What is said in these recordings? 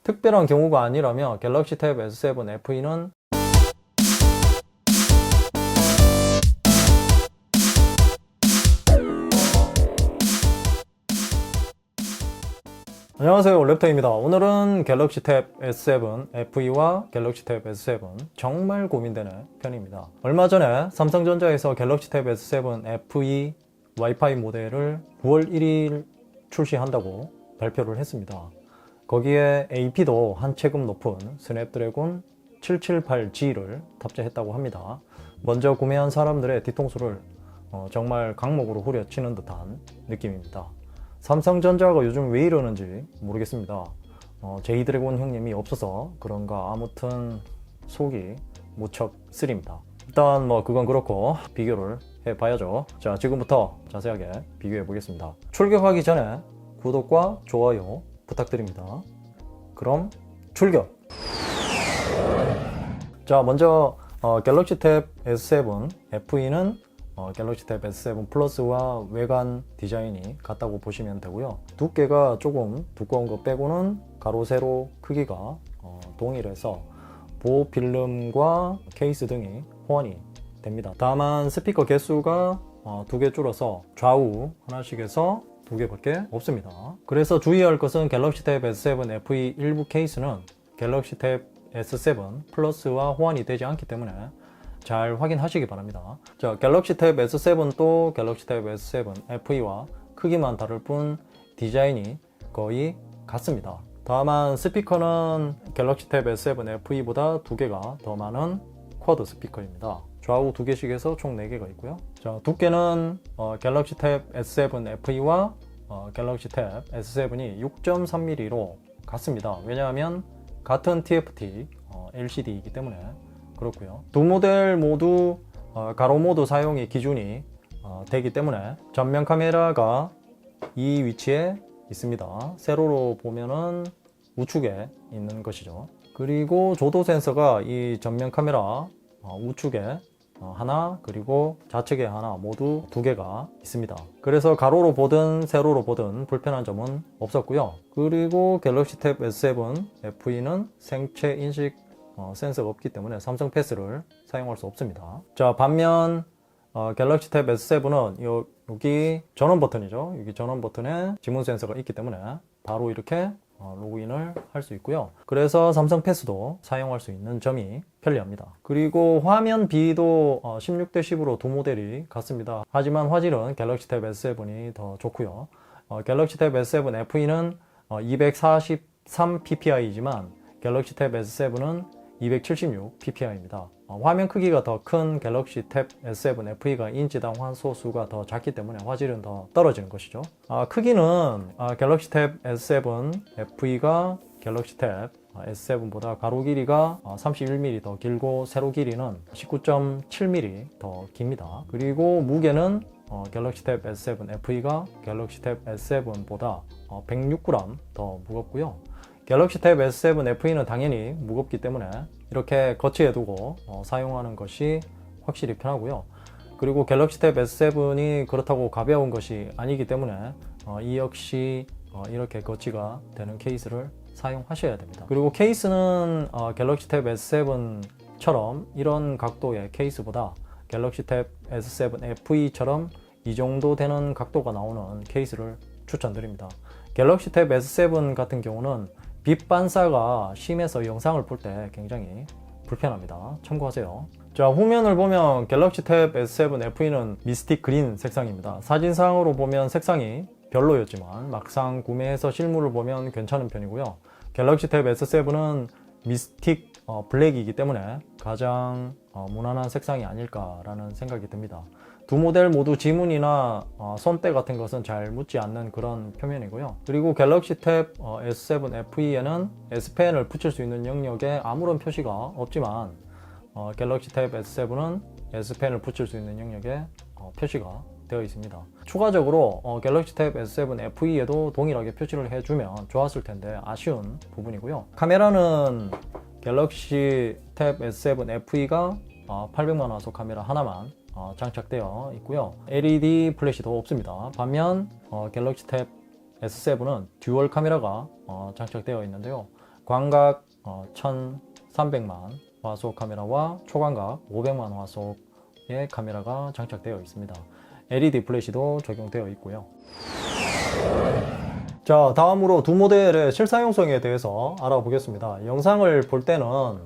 특별한 경우가 아니라면 갤럭시 탭 S7 FE는 안녕하세요, 랩터입니다. 오늘은 갤럭시 탭 S7 FE와 갤럭시 탭 S7 정말 고민되는 편입니다. 얼마 전에 삼성전자에서 갤럭시 탭 S7 FE 와이파이 모델을 9월 1일 출시한다고 발표를 했습니다. 거기에 AP도 한 체급 높은 스냅드래곤 778G를 탑재했다고 합니다. 먼저 구매한 사람들의 뒤통수를 정말 강목으로 후려치는 듯한 느낌입니다. 삼성전자가 요즘 왜 이러는지 모르겠습니다. 제이드래곤 형님이 없어서 그런가 아무튼 속이 무척 쓰립니다. 일단 그건 그렇고 비교를 해봐야죠. 자, 지금부터 자세하게 비교해 보겠습니다. 출격하기 전에 구독과 좋아요 부탁드립니다. 그럼 출격! 자, 먼저 갤럭시 탭 S7 FE는 갤럭시 탭 S7 플러스와 외관 디자인이 같다고 보시면 되고요. 두께가 조금 두꺼운 거 빼고는 가로 세로 크기가 동일해서 보호 필름과 케이스 등이 호환이 됩니다. 다만 스피커 개수가 2개 줄어서 좌우 하나씩에서 2개밖에 없습니다. 그래서 주의할 것은 갤럭시 탭 S7 FE 일부 케이스는 갤럭시 탭 S7 플러스와 호환이 되지 않기 때문에 잘 확인하시기 바랍니다. 자, 갤럭시 탭 S7도 갤럭시 탭 S7 FE와 크기만 다를 뿐 디자인이 거의 같습니다. 다만 스피커는 갤럭시 탭 S7 FE보다 2개가 더 많은 쿼드 스피커입니다. 좌우 2개씩에서 총 4개가 있고요. 자, 두께는 갤럭시 탭 S7 FE와 갤럭시 탭 S7이 6.3mm로 같습니다. 왜냐하면 같은 TFT LCD이기 때문에 그렇고요. 두 모델 모두 가로 모드 사용이 기준이 되기 때문에 전면 카메라가 이 위치에 있습니다. 세로로 보면은 우측에 있는 것이죠. 그리고 조도 센서가 이 전면 카메라 우측에 하나, 그리고 좌측에 하나, 모두 2개가 있습니다. 그래서 가로로 보든 세로로 보든 불편한 점은 없었고요. 그리고 갤럭시 탭 S7 FE는 생체 인식 센서가 없기 때문에 삼성 패스를 사용할 수 없습니다. 자, 반면 갤럭시 탭 S7은 여기 전원 버튼이죠. 여기 전원 버튼에 지문 센서가 있기 때문에 바로 이렇게 로그인을 할 수 있고요. 그래서 삼성 패스도 사용할 수 있는 점이 편리합니다. 그리고 화면 비도 16:10으로 두 모델이 같습니다. 하지만 화질은 갤럭시 탭 S7이 더 좋고요. 갤럭시 탭 S7 FE는 243ppi이지만 갤럭시 탭 S7은 276ppi입니다. 화면 크기가 더 큰 갤럭시 탭 S7 FE가 인치당 환소 수가 더 작기 때문에 화질은 더 떨어지는 것이죠. 크기는 갤럭시 탭 S7 FE가 갤럭시 탭 S7보다 가로 길이가 31mm 더 길고 세로 길이는 19.7mm 더 깁니다. 그리고 무게는 갤럭시 탭 S7 FE가 갤럭시 탭 S7보다 106g 더 무겁고요. 갤럭시 탭 S7 FE는 당연히 무겁기 때문에 이렇게 거치해 두고 사용하는 것이 확실히 편하고요. 그리고 갤럭시 탭 S7이 그렇다고 가벼운 것이 아니기 때문에 이 역시 이렇게 거치가 되는 케이스를 사용하셔야 됩니다. 그리고 케이스는 갤럭시 탭 S7처럼 이런 각도의 케이스보다 갤럭시 탭 S7 FE처럼 이 정도 되는 각도가 나오는 케이스를 추천드립니다. 갤럭시 탭 S7 같은 경우는 빛 반사가 심해서 영상을 볼 때 굉장히 불편합니다. 참고하세요. 자, 후면을 보면 갤럭시 탭 S7 FE는 미스틱 그린 색상입니다. 사진상으로 보면 색상이 별로였지만 막상 구매해서 실물을 보면 괜찮은 편이고요. 갤럭시 탭 S7은 미스틱 블랙이기 때문에 가장 무난한 색상이 아닐까라는 생각이 듭니다. 두 모델 모두 지문이나 손때 같은 것은 잘 묻지 않는 그런 표면이고요. 그리고 갤럭시 탭 S7 FE에는 S펜을 붙일 수 있는 영역에 아무런 표시가 없지만 갤럭시 탭 S7은 S펜을 붙일 수 있는 영역에 표시가 되어 있습니다. 추가적으로 갤럭시 탭 S7 FE에도 동일하게 표시를 해주면 좋았을 텐데 아쉬운 부분이고요. 카메라는 갤럭시 탭 S7 FE가 800만 화소 카메라 하나만 장착되어 있고요. LED 플래시도 없습니다. 반면 갤럭시 탭 S7은 듀얼 카메라가 장착되어 있는데요. 광각 1300만 화소 카메라와 초광각 500만 화소의 카메라가 장착되어 있습니다. LED 플래시도 적용되어 있고요. 자, 다음으로 두 모델의 실사용성에 대해서 알아보겠습니다. 영상을 볼 때는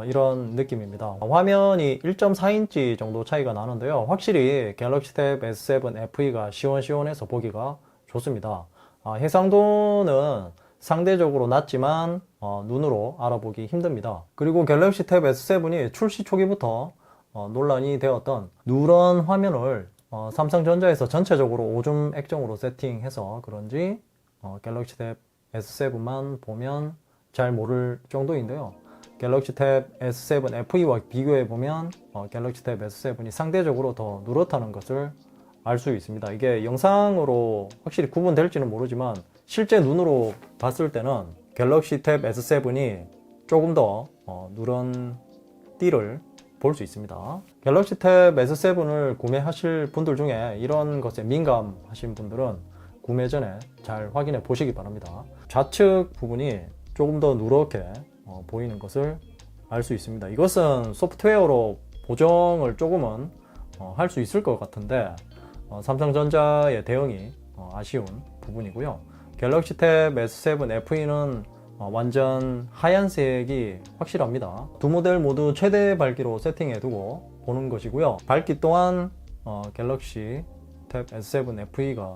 이런 느낌입니다. 화면이 1.4인치 정도 차이가 나는데요. 확실히 갤럭시 탭 S7 FE가 시원시원해서 보기가 좋습니다. 해상도는 상대적으로 낮지만 눈으로 알아보기 힘듭니다. 그리고 갤럭시 탭 S7이 출시 초기부터 논란이 되었던 누런 화면을 삼성전자에서 전체적으로 오줌 액정으로 세팅해서 그런지 갤럭시 탭 S7만 보면 잘 모를 정도인데요. 갤럭시 탭 S7 FE와 비교해보면 갤럭시 탭 S7이 상대적으로 더 누렇다는 것을 알 수 있습니다. 이게 영상으로 확실히 구분될지는 모르지만 실제 눈으로 봤을 때는 갤럭시 탭 S7이 조금 더 누런 띠를 볼 수 있습니다. 갤럭시 탭 S7을 구매하실 분들 중에 이런 것에 민감하신 분들은 구매 전에 잘 확인해 보시기 바랍니다. 좌측 부분이 조금 더 누렇게 보이는 것을 알 수 있습니다. 이것은 소프트웨어로 보정을 조금은 할 수 있을 것 같은데 삼성전자의 대응이 아쉬운 부분이고요. 갤럭시 탭 S7 FE는 완전 하얀색이 확실합니다. 두 모델 모두 최대 밝기로 세팅해 두고 보는 것이고요. 밝기 또한 갤럭시 탭 S7 FE가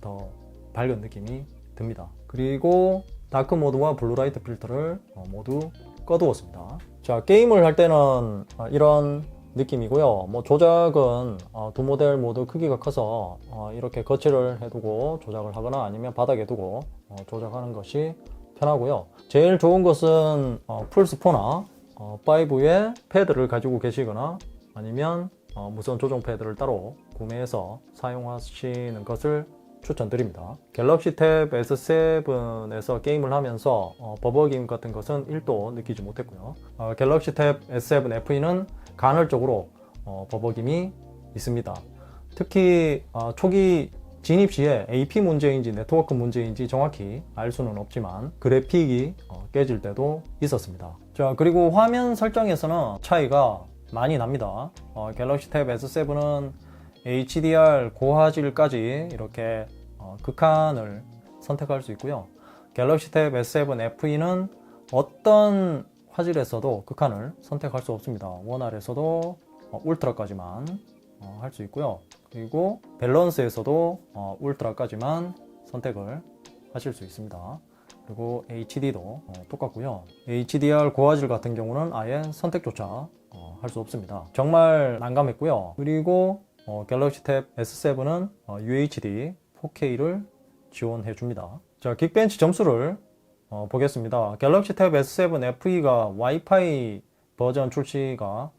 더 밝은 느낌이 듭니다. 그리고 다크 모드와 블루라이트 필터를 모두 꺼두었습니다. 자, 게임을 할 때는 이런 느낌이고요. 조작은 두 모델 모두 크기가 커서 이렇게 거치를 해두고 조작을 하거나 아니면 바닥에 두고 조작하는 것이 편하고요. 제일 좋은 것은 플스4나 5의 패드를 가지고 계시거나 아니면 무선 조정 패드를 따로 구매해서 사용하시는 것을 추천드립니다. 갤럭시 탭 S7에서 게임을 하면서 버벅임 같은 것은 1도 느끼지 못했고요. 갤럭시 탭 S7 FE는 간헐적으로 버벅임이 있습니다. 특히 초기 진입 시에 AP 문제인지 네트워크 문제인지 정확히 알 수는 없지만 그래픽이 깨질 때도 있었습니다. 자, 그리고 화면 설정에서는 차이가 많이 납니다. 갤럭시 탭 S7은 HDR 고화질까지 이렇게 극한을 선택할 수 있고요. 갤럭시 탭 S7 FE는 어떤 화질에서도 극한을 선택할 수 없습니다. 원활에서도 울트라까지만 할 수 있고요. 그리고 밸런스에서도 울트라까지만 선택을 하실 수 있습니다. 그리고 HD도 똑같고요. HDR 고화질 같은 경우는 아예 선택조차 할 수 없습니다. 정말 난감했고요. 그리고 갤럭시 탭 S7은 UHD 4K를 지원해 줍니다. 자, 긱벤치 점수를 보겠습니다. 갤럭시 탭 S7 FE가 와이파이 버전 출시가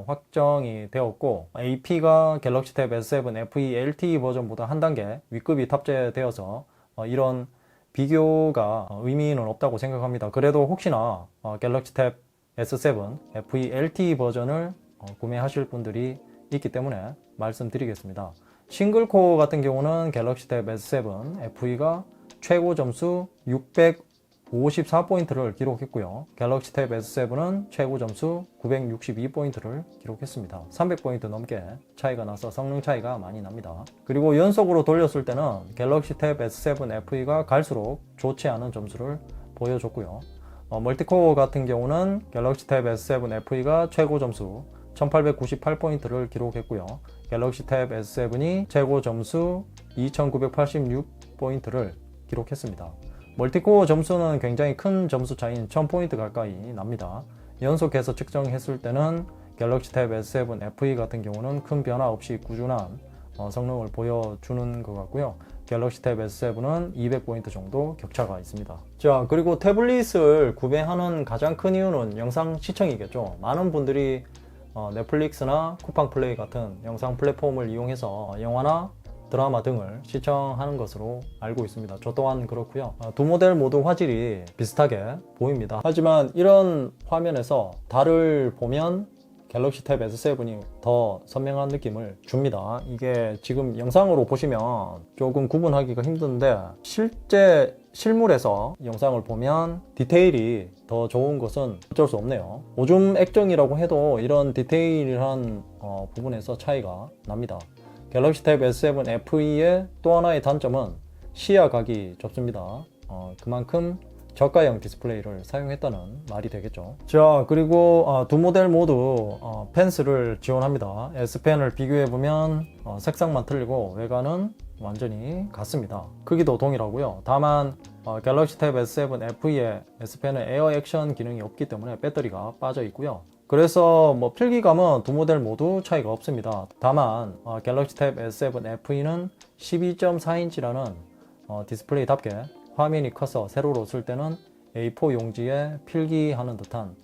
확정이 되었고 AP가 갤럭시 탭 S7 FE LTE 버전보다 한 단계 윗급이 탑재되어서 이런 비교가 의미는 없다고 생각합니다. 그래도 혹시나 갤럭시 탭 S7 FE LTE 버전을 구매하실 분들이 있기 때문에 말씀드리겠습니다. 싱글코어 같은 경우는 갤럭시 탭 S7 FE가 최고 점수 654포인트를 기록했고요. 갤럭시 탭 S7은 최고 점수 962포인트를 기록했습니다. 300포인트 넘게 차이가 나서 성능 차이가 많이 납니다. 그리고 연속으로 돌렸을 때는 갤럭시 탭 S7 FE가 갈수록 좋지 않은 점수를 보여줬고요. 멀티코어 같은 경우는 갤럭시 탭 S7 FE가 최고 점수 1898포인트를 기록했고요. 갤럭시 탭 S7이 최고 점수 2986포인트를 기록했습니다. 멀티코어 점수는 굉장히 큰 점수 차이인 1000포인트 가까이 납니다. 연속해서 측정했을 때는 갤럭시 탭 S7 FE 같은 경우는 큰 변화 없이 꾸준한 성능을 보여주는 것 같고요. 갤럭시 탭 S7은 200포인트 정도 격차가 있습니다. 자, 그리고 태블릿을 구매하는 가장 큰 이유는 영상 시청이겠죠. 많은 분들이 넷플릭스나 쿠팡 플레이 같은 영상 플랫폼을 이용해서 영화나 드라마 등을 시청하는 것으로 알고 있습니다. 저 또한 그렇고요. 두 모델 모두 화질이 비슷하게 보입니다. 하지만 이런 화면에서 달을 보면 갤럭시 탭 S7이 더 선명한 느낌을 줍니다. 이게 지금 영상으로 보시면 조금 구분하기가 힘든데 실물에서 영상을 보면 디테일이 더 좋은 것은 어쩔 수 없네요. 오줌 액정이라고 해도 이런 디테일한 부분에서 차이가 납니다. 갤럭시 탭 S7 FE의 또 하나의 단점은 시야각이 좁습니다. 그만큼 저가형 디스플레이를 사용했다는 말이 되겠죠. 자, 그리고 두 모델 모두 펜스를 지원합니다. S펜을 비교해보면 색상만 틀리고 외관은 완전히 같습니다. 크기도 동일하고요. 다만 갤럭시 탭 S7 FE의 S펜은 에어 액션 기능이 없기 때문에 배터리가 빠져 있고요. 그래서 필기감은 두 모델 모두 차이가 없습니다. 다만 갤럭시 탭 S7 FE는 12.4인치라는 디스플레이답게 화면이 커서 세로로 쓸 때는 A4 용지에 필기하는 듯한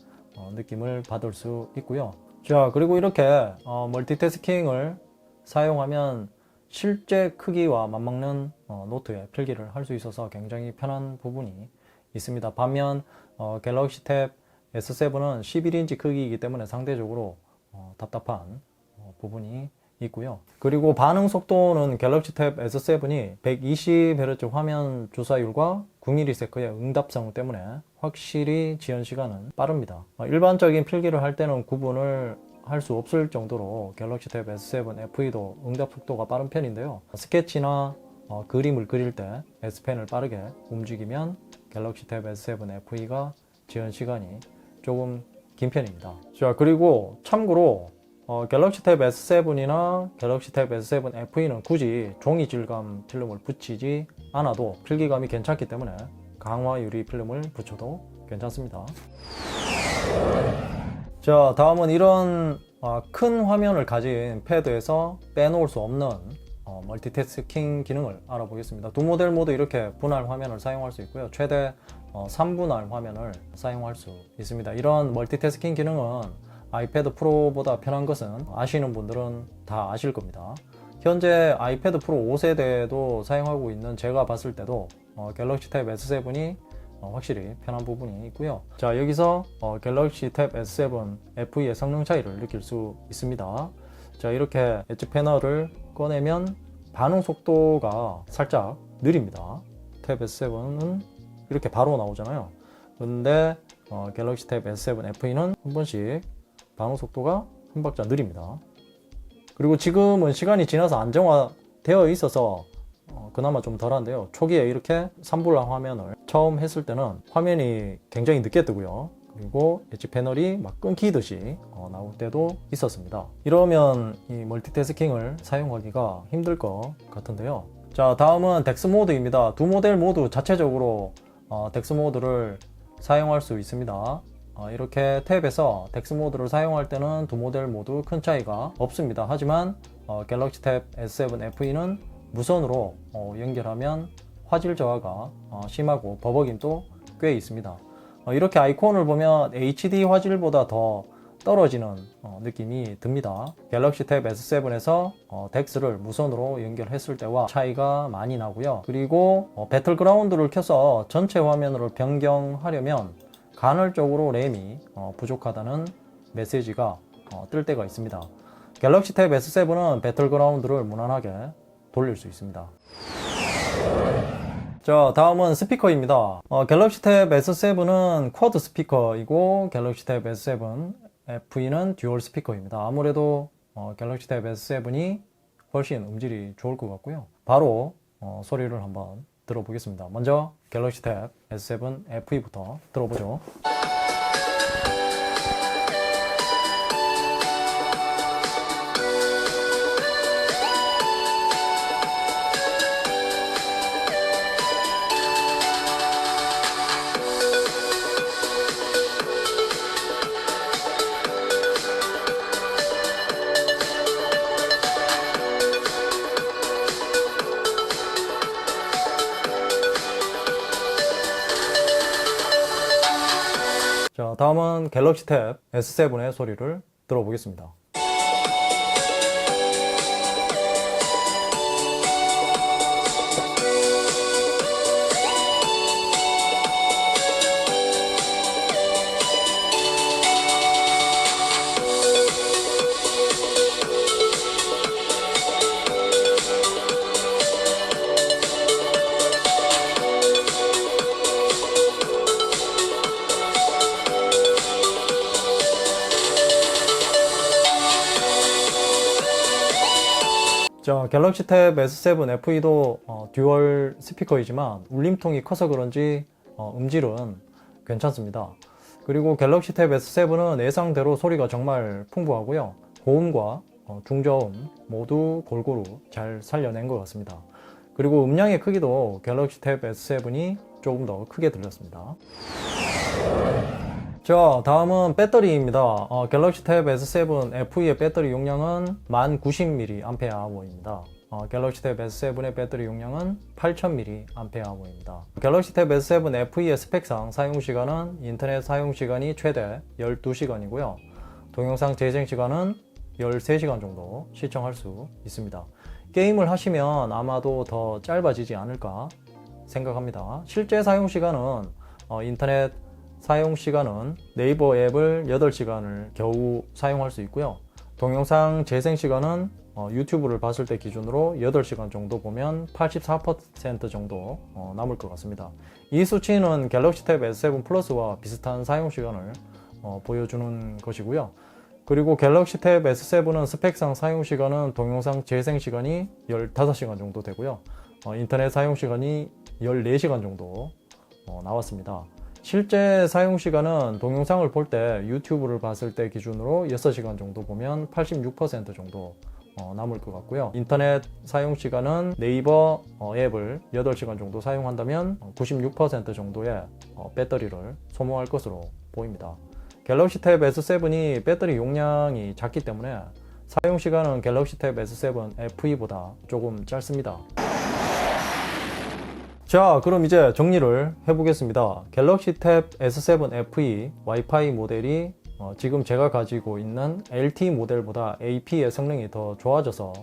느낌을 받을 수 있고요. 자, 그리고 이렇게 멀티태스킹을 사용하면 실제 크기와 맞먹는 노트에 필기를 할 수 있어서 굉장히 편한 부분이 있습니다. 반면 갤럭시 탭 S7은 11인치 크기이기 때문에 상대적으로 답답한 부분이 있고요. 그리고 반응 속도는 갤럭시 탭 S7이 120Hz 화면 주사율과 9ms의 응답성 때문에 확실히 지연 시간은 빠릅니다. 일반적인 필기를 할 때는 구분을 할 수 없을 정도로 갤럭시 탭 S7 FE도 응답 속도가 빠른 편인데요. 스케치나 그림을 그릴 때 S펜을 빠르게 움직이면 갤럭시 탭 S7 FE가 지연 시간이 조금 긴 편입니다. 자, 그리고 참고로 갤럭시 탭 S7이나 갤럭시 탭 S7 FE는 굳이 종이 질감 필름을 붙이지 않아도 필기감이 괜찮기 때문에 강화 유리 필름을 붙여도 괜찮습니다. 자, 다음은 이런 큰 화면을 가진 패드에서 빼놓을 수 없는 멀티태스킹 기능을 알아보겠습니다. 두 모델 모두 이렇게 분할 화면을 사용할 수 있고요. 최대 3분할 화면을 사용할 수 있습니다. 이런 멀티태스킹 기능은 아이패드 프로보다 편한 것은 아시는 분들은 다 아실 겁니다. 현재 아이패드 프로 5세대도 사용하고 있는 제가 봤을 때도 갤럭시 탭 S7이 확실히 편한 부분이 있고요. 자, 여기서 갤럭시 탭 S7 FE의 성능 차이를 느낄 수 있습니다. 자, 이렇게 엣지 패널을 꺼내면 반응 속도가 살짝 느립니다. 탭 S7은 이렇게 바로 나오잖아요. 근데 갤럭시 탭 S7 FE는 한 번씩 반응 속도가 한 박자 느립니다. 그리고 지금은 시간이 지나서 안정화되어 있어서 그나마 좀 덜한데요. 초기에 이렇게 3분할 화면을 처음 했을 때는 화면이 굉장히 늦게 뜨고요. 그리고 엣지 패널이 막 끊기듯이 나올 때도 있었습니다. 이러면 이 멀티태스킹을 사용하기가 힘들 것 같은데요. 자, 다음은 덱스 모드입니다. 두 모델 모두 자체적으로 덱스 모드를 사용할 수 있습니다. 이렇게 탭에서 덱스 모드를 사용할 때는 두 모델 모두 큰 차이가 없습니다. 하지만 갤럭시 탭 S7 FE는 무선으로 연결하면 화질 저하가 심하고 버벅임도 꽤 있습니다. 이렇게 아이콘을 보면 HD 화질보다 더 떨어지는 느낌이 듭니다. 갤럭시 탭 S7에서 덱스를 무선으로 연결했을 때와 차이가 많이 나고요. 그리고 배틀그라운드를 켜서 전체 화면으로 변경하려면 간헐적으로 램이 부족하다는 메시지가 뜰 때가 있습니다. 갤럭시 탭 S7은 배틀그라운드를 무난하게 돌릴 수 있습니다. 자, 다음은 스피커입니다. 갤럭시 탭 S7은 쿼드 스피커이고 갤럭시 탭 S7 FE는 듀얼 스피커입니다. 아무래도 갤럭시 탭 S7이 훨씬 음질이 좋을 것 같고요. 바로 소리를 한번 들어보겠습니다. 먼저 갤럭시 탭 S7 FE부터 들어보죠. 자, 다음은 갤럭시 탭 S7의 소리를 들어보겠습니다. 자, 갤럭시 탭 S7 FE도 듀얼 스피커이지만 울림통이 커서 그런지 음질은 괜찮습니다. 그리고 갤럭시 탭 S7은 예상대로 소리가 정말 풍부하고요. 고음과 중저음 모두 골고루 잘 살려낸 것 같습니다. 그리고 음량의 크기도 갤럭시 탭 S7이 조금 더 크게 들렸습니다. 자, 다음은 배터리입니다. 갤럭시 탭 S7 FE의 배터리 용량은 1090mAh입니다. 갤럭시 탭 S7의 배터리 용량은 8000mAh입니다. 갤럭시 탭 S7 FE의 스펙상 사용시간은 인터넷 사용시간이 최대 12시간이고요. 동영상 재생시간은 13시간 정도 시청할 수 있습니다. 게임을 하시면 아마도 더 짧아지지 않을까 생각합니다. 실제 사용시간은 인터넷 사용시간은 네이버 앱을 8시간을 겨우 사용할 수 있고요. 동영상 재생시간은 유튜브를 봤을 때 기준으로 8시간 정도 보면 84% 정도 남을 것 같습니다. 이 수치는 갤럭시 탭 S7 플러스와 비슷한 사용시간을 보여주는 것이고요. 그리고 갤럭시 탭 S7은 스펙상 사용시간은 동영상 재생시간이 15시간 정도 되고요. 인터넷 사용시간이 14시간 정도 나왔습니다. 실제 사용시간은 동영상을 볼 때 유튜브를 봤을 때 기준으로 6시간 정도 보면 86% 정도 남을 것 같고요. 인터넷 사용시간은 네이버 앱을 8시간 정도 사용한다면 96% 정도의 배터리를 소모할 것으로 보입니다. 갤럭시 탭 S7이 배터리 용량이 작기 때문에 사용시간은 갤럭시 탭 S7 FE보다 조금 짧습니다. 자, 그럼 이제 정리를 해보겠습니다. 갤럭시 탭 S7 FE 와이파이 모델이 지금 제가 가지고 있는 LTE 모델보다 AP의 성능이 더 좋아져서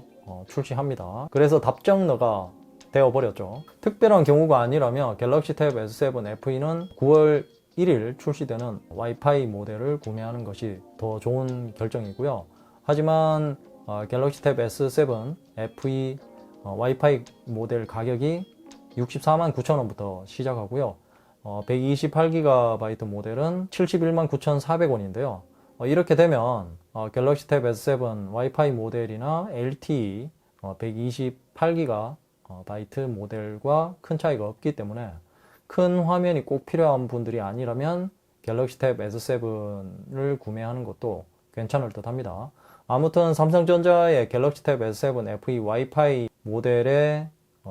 출시합니다. 그래서 답정너가 되어버렸죠. 특별한 경우가 아니라면 갤럭시 탭 S7 FE는 9월 1일 출시되는 와이파이 모델을 구매하는 것이 더 좋은 결정이고요. 하지만 갤럭시 탭 S7 FE 와이파이 모델 가격이 64만 9천원부터 시작하고요. 128GB 모델은 71만 9,400원인데요. 이렇게 되면 갤럭시 탭 S7 와이파이 모델이나 LTE 128GB 모델과 큰 차이가 없기 때문에 큰 화면이 꼭 필요한 분들이 아니라면 갤럭시 탭 S7을 구매하는 것도 괜찮을 듯 합니다. 아무튼 삼성전자의 갤럭시 탭 S7 FE 와이파이 모델의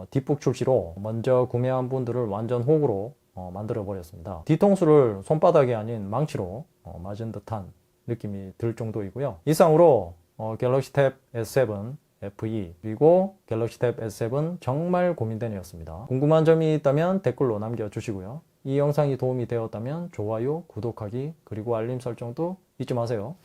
뒷북 출시로 먼저 구매한 분들을 완전 호구로 만들어 버렸습니다. 뒤통수를 손바닥이 아닌 망치로 맞은 듯한 느낌이 들 정도이고요. 이상으로 갤럭시 탭 S7 FE 그리고 갤럭시 탭 S7 정말 고민되네였습니다. 궁금한 점이 있다면 댓글로 남겨주시고요. 이 영상이 도움이 되었다면 좋아요, 구독하기 그리고 알림 설정도 잊지 마세요.